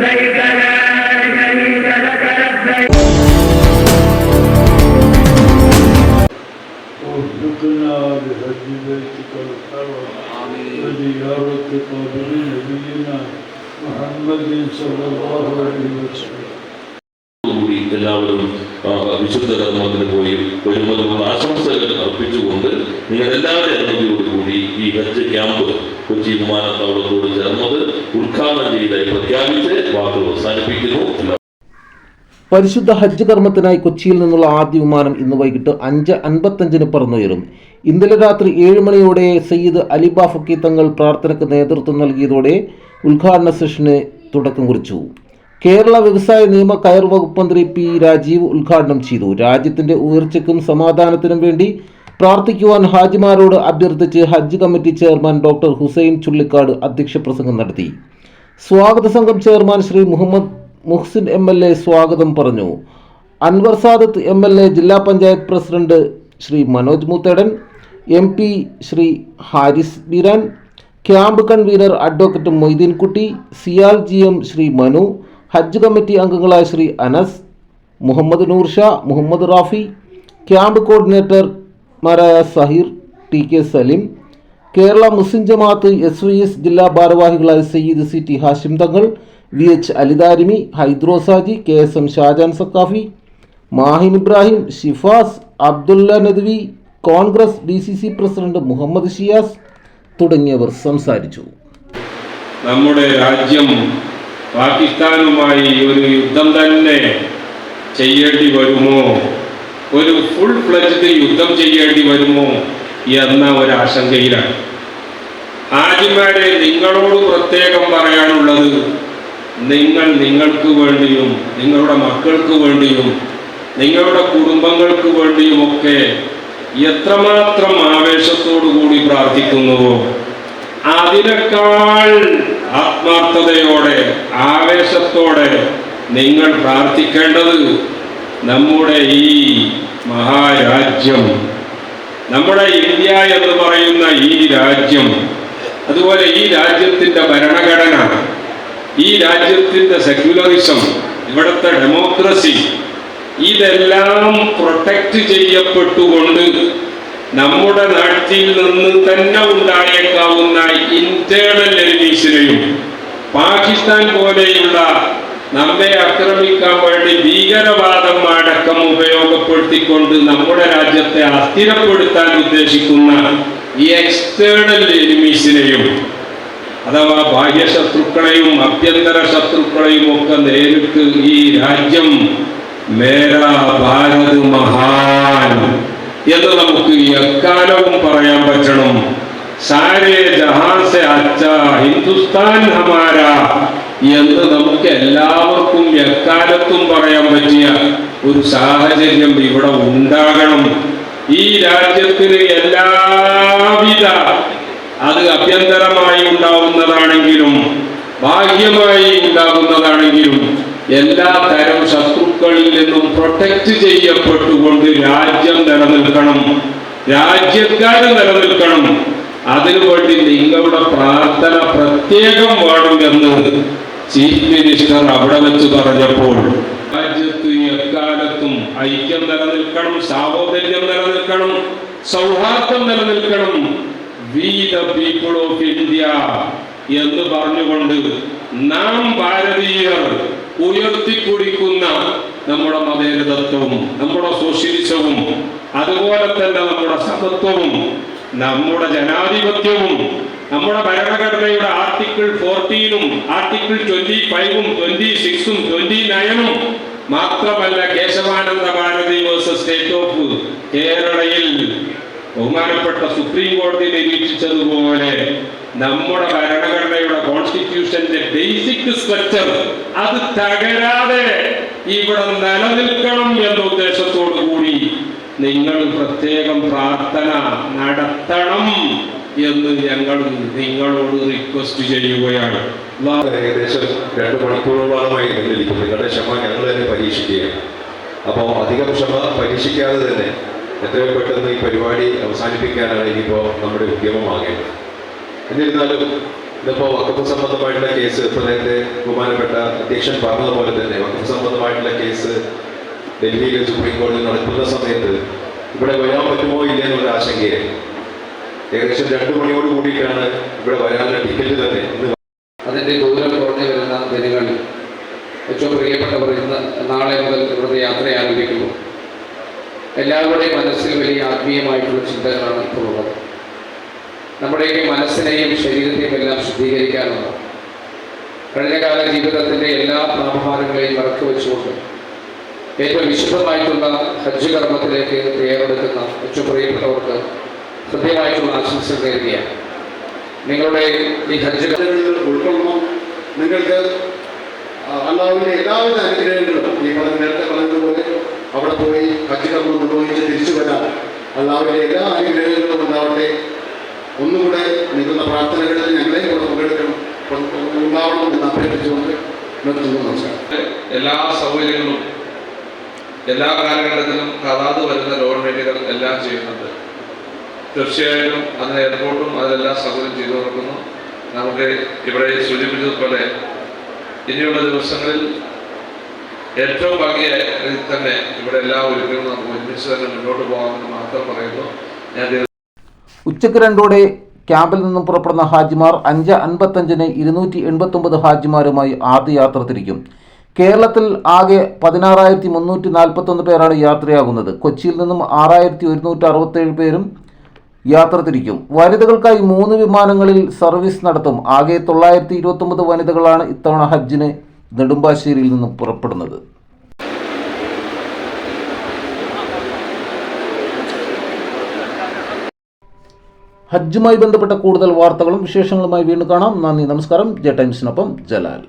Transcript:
وارزقنا بحج بيتك الحرام وزيارة قبر نبينا محمد صلى الله عليه وسلم. എല്ലാവരും വിശുദ്ധ കർമ്മത്തിന് പോയി വരുമ്പോൾ ആശംസകൾ അർപ്പിച്ചുകൊണ്ട് നിങ്ങളെല്ലാവരുടെ അനുമതിയോടുകൂടി ഈ ഹജ്ജ് ക്യാമ്പ് കൊച്ചി വിമാനത്താവളത്തോട് ചേർന്നത് ഉദ്ഘാടനം ചെയ്തായി പ്രഖ്യാപിച്ച് വാക്കുകൾ അവസാനിപ്പിക്കുന്നു. പരിശുദ്ധ ഹജ്ജ് കർമ്മത്തിനായി കൊച്ചിയിൽ നിന്നുള്ള ആദ്യ വിമാനം ഇന്ന് വൈകിട്ട് 5:55 പറന്നുയരും. ഇന്നലെ രാത്രി 7 മണിയോടെ സയ്യിദ് അലി ബാഫക്കി തങ്ങൾ പ്രാർത്ഥനയ്ക്ക് നേതൃത്വം നൽകിയതോടെ ഉദ്ഘാടന സെഷന് തുടക്കം കുറിച്ചു. കേരള വ്യവസായ നിയമ കയർ വകുപ്പ് മന്ത്രി പി രാജീവ് ഉദ്ഘാടനം ചെയ്തു. രാജ്യത്തിന്റെ ഉയർച്ചയ്ക്കും സമാധാനത്തിനും വേണ്ടി പ്രാർത്ഥിക്കുവാൻ ഹാജിമാരോട് അഭ്യർത്ഥിച്ച് Hajj committee chairman doctor Hussain Chullikkad അധ്യക്ഷ പ്രസംഗം നടത്തി. സ്വാഗത സംഘം ചെയർമാൻ ശ്രീ മുഹമ്മദ് മുഹ്സിൻ MLA സ്വാഗതം പറഞ്ഞു. അൻവർ സാദത്ത് MLA, ജില്ലാ panchayat president Shri Manoj Moothedan, MP Shri Haris Beeran, camp convener advocate Moideen Kutty, CIAL GM Shri Manu, Hajj committee അംഗങ്ങളായ ശ്രീ അനസ്, മുഹമ്മദ് നൂർഷാ, മുഹമ്മദ് റാഫി, ക്യാമ്പ് കോർഡിനേറ്റർമാരായ സഹീർ, TK സലീം, കേരള മുസ്ലിം ജമാഅത്ത് SYS ജില്ലാ ഭാരവാഹികളായ സയ്യിദ് CT ഹാഷിം തങ്ങൾ, VH Alidarimi, Hydrosaji, KSM Shajan Saqafi, Mahin Ibrahim, Shifas, Abdullah Nadvi, Congress DCC president Muhammad Shiyas തുടങ്ങിയവർ സംസാരിച്ചു. നമ്മുടെ രാജ്യം പാകിസ്ഥാനുമായി ഒരു യുദ്ധം തന്നെ ചെയ്യേണ്ടി വരുമോ, ഒരു ഫുൾ ഫ്ലെഡ്ജ്ഡ് യുദ്ധം ചെയ്യേണ്ടി വരുമോ എന്ന ഒരു ആശങ്കയിലാണ്. ഹാജിമാരെ, നിങ്ങളോട് പ്രത്യേകം പറയാനുള്ളത്, നിങ്ങൾ നിങ്ങൾക്ക് വേണ്ടിയും നിങ്ങളുടെ മക്കൾക്ക് വേണ്ടിയും നിങ്ങളുടെ കുടുംബങ്ങൾക്ക് വേണ്ടിയുമൊക്കെ എത്രമാത്രം ആവേശത്തോടു കൂടി പ്രാർത്ഥിക്കുന്നുവോ അതിനേക്കാൾ ആത്മാർത്ഥതയോടെ ആവേശത്തോടെ നിങ്ങൾ പ്രാർത്ഥിക്കേണ്ടത് നമ്മുടെ ഈ മഹാരാജ്യം, നമ്മുടെ ഇന്ത്യ എന്ന് പറയുന്ന ഈ രാജ്യം, അതുപോലെ ഈ രാജ്യത്തിൻ്റെ ഭരണഘടന, ഈ രാജ്യത്തിൻ്റെ സെക്യുലറിസം, ഇവിടുത്തെ ഡെമോക്രസി, ഇതെല്ലാം പ്രൊട്ടക്റ്റ് ചെയ്യപ്പെട്ടുകൊണ്ട് നമ്മുടെ നാട്ടിൽ നിന്ന് തന്നെ ഉണ്ടായേക്കാവുന്ന ഇന്റേണൽ എനിമീസിനെയും പാകിസ്ഥാൻ പോലെയുള്ള നമ്മെ ആക്രമിക്കാൻ വേണ്ടി ഭീകരവാദം അടക്കം ഉപയോഗപ്പെടുത്തിക്കൊണ്ട് നമ്മുടെ രാജ്യത്തെ അസ്ഥിരപ്പെടുത്താൻ ഉദ്ദേശിക്കുന്ന ഈ എക്സ്റ്റേണൽ എനിമീസിനെയും അഥവാ ബാഹ്യ ശത്രുക്കളെയും ആഭ്യന്തര ശത്രുക്കളെയും ഒക്കെ നേരിട്ട് ഈ രാജ്യം മേരാ ഭാരത് മഹാൻ എന്ന് നമുക്ക് എക്കാലവും പറയാൻ പറ്റണം. സാരേ ജഹാൻ സെ അച്ഛാ ഹിന്ദുസ്ഥാൻ ഹമാരാ എന്ന് നമുക്ക് എല്ലാവർക്കും എക്കാലത്തും പറയാൻ പറ്റിയ ഒരു സാഹചര്യം ഇവിടെ ഉണ്ടാകണം. ഈ രാജ്യത്തിന് എല്ലാവിധ, അത് ആഭ്യന്തരമായി ഉണ്ടാവുന്നതാണെങ്കിലും ബാഹ്യമായി ഉണ്ടാകുന്നതാണെങ്കിലും എല്ലാ തരം ശത്രുക്കളിൽ നിന്നും പ്രൊട്ടക്റ്റ് ചെയ്യപ്പെട്ടുകൊണ്ട് രാജ്യം നിലനിൽക്കണം, രാജ്യക്കാർ നിലനിൽക്കണം. അതിനുവേണ്ടി നിങ്ങളുടെ പ്രാർത്ഥന പ്രത്യേകം വേണം എന്ന് ചീഫ് മിനിസ്റ്റർ അവിടെ വെച്ച് പറഞ്ഞപ്പോൾ രാജ്യത്ത് എക്കാലത്തും ഐക്യം നിലനിൽക്കണം, സാഹോദര്യം നിലനിൽക്കണം, സൗഹാർദ്ദം നിലനിൽക്കണം. We the people of India എന്ന് പറഞ്ഞുകൊണ്ട് നാം ഭാരതീയർ ഉയർത്തിക്കുടിക്കുന്ന നമ്മുടെ മതേതരത്വവും നമ്മുടെ സോഷ്യലിസവും അതുപോലെ തന്നെ നമ്മുടെ സമത്വവും നമ്മുടെ ജനാധിപത്യവും നമ്മുടെ ഭരണഘടനയുടെ ആർട്ടിക്കിൾ 14-ഉം ആർട്ടിക്കിൾ 25-ഉം 26-ഉം 29-ഉം മാത്രമല്ല Kesavananda Bharati versus state of കേരളയിൽ ബഹുമാനപ്പെട്ട സുപ്രീം കോടതി നിരീക്ഷിച്ചതുപോലെ നമ്മുടെ ഭരണഘടനയുടെ കോൺസ്റ്റിറ്റ്യൂഷന്റെ ബേസിക് സ്ട്രക്ചർ അത് തകരാതെ ഇവിടെ നിലനിൽക്കണം എന്ന ഉദ്ദേശത്തോടു കൂടി നിങ്ങൾ പ്രത്യേകം പ്രാർത്ഥന നടത്തണം എന്ന് ഞങ്ങൾ നിങ്ങളോട് റിക്വസ്റ്റ് ചെയ്യുകയാണ്. ഏകദേശം 2 മണിക്കൂറോളമായി നിങ്ങളിരിക്കും. നിങ്ങളുടെ ക്ഷമ ഞങ്ങൾ തന്നെ പരീക്ഷിക്കുകയാണ്. അപ്പോൾ അധികം ക്ഷമ പരീക്ഷിക്കാതെ തന്നെ എത്രയും പെട്ടെന്ന് ഈ പരിപാടി അവസാനിപ്പിക്കാനാണ് ഇനിയിപ്പോൾ നമ്മുടെ ഉദ്യമമാകേണ്ടത്. എന്നിരുന്നാലും ഇതിപ്പോൾ വഖഫ് സംബന്ധമായിട്ടുള്ള കേസ് ഇപ്പോൾ നേരത്തെ ബഹുമാനപ്പെട്ട അധ്യക്ഷൻ പറഞ്ഞതുപോലെ തന്നെ വഖഫ് സംബന്ധമായിട്ടുള്ള കേസ് ഡൽഹിയിലെ സുപ്രീം കോടതിയിൽ നടക്കുന്ന സമയത്ത് ഇവിടെ വരാൻ പറ്റുമോ ഇല്ല എന്നുള്ള ആശങ്കയായി. ഏകദേശം 2 മണിയോട് കൂടിയിട്ടാണ് ഇവിടെ വരാനുള്ള ടിക്കറ്റ് തന്നെ ഇന്ന്. അതിൻ്റെ ദൂരം കുറഞ്ഞു വരുന്ന ദിനങ്ങളിൽ ഏറ്റവും പ്രിയപ്പെട്ടവർ ഇന്ന് നാളെ മുതൽ ഇവിടുത്തെ യാത്ര ആരംഭിക്കുന്നു. എല്ലാവരുടെയും മനസ്സിൽ വലിയ ആത്മീയമായിട്ടുള്ള ചിന്തകളാണ് ഇപ്പോൾ ഉള്ളത്. നമ്മുടെയൊക്കെ മനസ്സിനെയും ശരീരത്തെയും എല്ലാം ശുദ്ധീകരിക്കാനുള്ള കഴിഞ്ഞകാല ജീവിതത്തിൻ്റെ എല്ലാ പ്രാപഭാരങ്ങളെയും ഇറക്കി വെച്ചുകൊണ്ട് ഏറ്റവും വിശുദ്ധമായിട്ടുള്ള ഹജ്ജ് കർമ്മത്തിലേക്ക് തയ്യാറെടുക്കുന്ന ഏറ്റവും പ്രിയപ്പെട്ടവർക്ക് കൃത്യമായിട്ടുള്ള ആശംസകൾ നേരുകയാണ്. നിങ്ങളുടെ ഈ ഹജ്ജ് ഉൾക്കൊള്ളണം. നിങ്ങൾക്ക് അള്ളാഹുവിൻ്റെ എല്ലാവിധ അനുഗ്രഹങ്ങളും ഈ നേരത്തെ പറഞ്ഞതുപോലെ അവിടെ പോയി ഹജ്ജ് കർമ്മം നിർവഹിച്ച് തിരിച്ചു വരാൻ അള്ളാഹുവിൻ്റെ എല്ലാ അനുഗ്രഹങ്ങളും ഉണ്ടാവട്ടെ. ഒന്നുകൂടെ നിങ്ങളുടെ പ്രാർത്ഥനകളിൽ ഞങ്ങളെ കൂടെ ഉണ്ടാവണം എന്ന് അഭ്യർത്ഥിച്ചുകൊണ്ട് നിർത്തുന്നു. നമസ്കാരം. എല്ലാ സൗകര്യങ്ങളും എല്ലാ കാലഘട്ടത്തിലും അതാത് വരുന്ന ഗവൺമെൻറ്റുകൾ എല്ലാം ചെയ്യുന്നുണ്ട്. തീർച്ചയായിട്ടും അതിന് എയർപോർട്ടും അതിലെല്ലാം സൗകര്യം ചെയ്തു കൊടുക്കുന്നു. നമുക്ക് ഇവിടെ സൂചിപ്പിച്ചതുപോലെ ഇനിയുള്ള ദിവസങ്ങളിൽ ഏറ്റവും ഭംഗിയായി തന്നെ ഇവിടെ എല്ലാ ഒരുക്കങ്ങളും നമുക്ക് ഒരുമിച്ച് തന്നെ മുന്നോട്ട് പോകാമെന്ന് മാത്രം പറയുന്നു. ഉച്ചയ്ക്ക് 2 ക്യാമ്പിൽ നിന്നും പുറപ്പെടുന്ന ഹാജിമാർ 5:55 289 ഹാജിമാരുമായി ആദ്യ യാത്ര തിരിക്കും. കേരളത്തിൽ ആകെ 16,341 പേരാണ് യാത്രയാകുന്നത്. കൊച്ചിയിൽ നിന്നും 6,167 പേരും യാത്ര തിരിക്കും. വനിതകൾക്കായി 3 വിമാനങ്ങളിൽ സർവീസ് നടത്തും. ആകെ 929 വനിതകളാണ് ഇത്തവണ ഹജ്ജിന് നെടുമ്പാശ്ശേരിയിൽ നിന്നും പുറപ്പെടുന്നത്. ഹജ്ജുമായി ബന്ധപ്പെട്ട കൂടുതൽ വാർത്തകളും വിശേഷങ്ങളുമായി വീണ്ടും കാണാം. നന്ദി, നമസ്കാരം. ജെ ടൈംസിനൊപ്പം ജലാൽ.